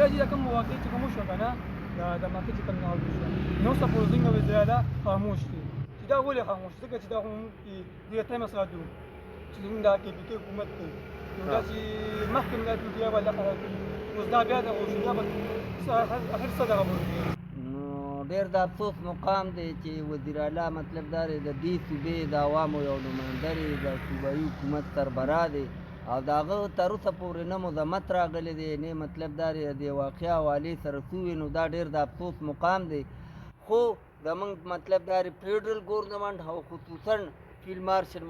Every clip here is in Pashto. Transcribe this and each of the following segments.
بیا چې کوم واقع چې کوم شو کنه د مکه چې کوم نه وشو نو سپوزینګ وزیر اعلی خاموش دي چې دا ولې خاموش ځکه چې دا هم د تایم سره دوه چې موږ دا کې په حکومت کوي نو دا چې مخکې دا بیا ولا کوي اوس دا بیا د اوسنیا په هر څه دغه ورته نو ډېر د افسوس مقام دی چې وزیر اعلی مطلب دا دی د دې صوبې د عوامو یو نماینده دی د صوبایي حکومت سربراه دی او د هغه تر اوسه پورې نه مذمت راغلی دی نه مطلب دا دی د واقعه حوالې سره سوي نو دا ډېر د افسوس مقام دی خو زمونږ مطلب دا دی فیډرل ګورنمنټ او خصوصا فیلډ مارشل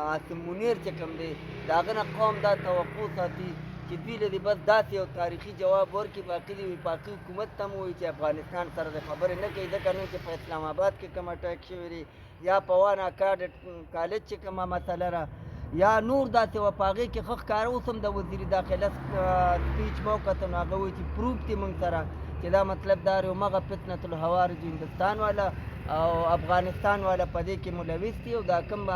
عاصم منیر چې کوم دی د هغه نه قوم دا توقع ساتي چې دوی له دې بس داسې یو تاریخي جواب ورکړي باقي د وفاقي حکومت ته هم ووایي چې افغانستان سره د خبرې نه کوي ځکه نن چې په اسلام آباد کې کوم اټیک شوی دی یا په وان اکاډ کالج چې کومه مسله ده یا نور داسې وه په هغې کې ښه ښکاره اوس هم د وزیر داخله سپیچ مو کتل نو هغه وایي چې پروف دي موږ سره چې دا مطلب دا دی همغه فتنة الحوارج هندوستان والا او افغانستان والا په دې کې ملوث دي او دا کوم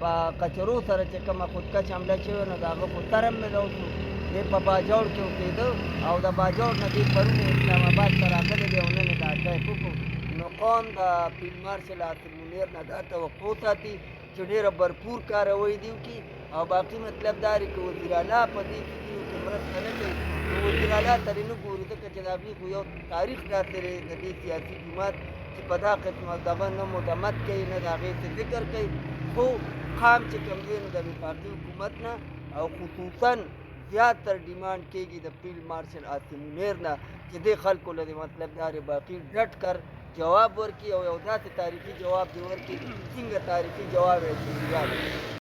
په کچرو سره چې کومه خودکش حمله شوې نو د هغه خو سر هم ملو شو دی په باجوړ کې اوسېده او د باجوړ نه دی پرون اسلام آباد ته راغلی دی او نن یې دا اټیک وکړو نو قوم د فیلډ مارشل عاصم منیر نه دا توقع ساتي چې ډېره برپور کاروی دي وکړي او باقي مطلب دا دی که وزیر اعلی په دې چیزونو کې مرسته نه کوي نو وزیر اعلی ترې نه ګوري ځکه چې د هغې خو یو تاریخ داسې دی د دې سیاسي جماعت چې په دا قسمه دغه نه مدمت کوي نه د هغې څه ذکر کوي خو خام چې کوم دی نو د وفاقي حکومت نه او خصوصا زیات تر ډیمانډ کېږي د فیلډ مارشل عاصم منیر نه چې دې خلکو له مطلب دا دی باقي ډټ کر جواب ورکړي او یو داسې تاریخي جواب دې ورکړي څنګه تاریخي جواب یې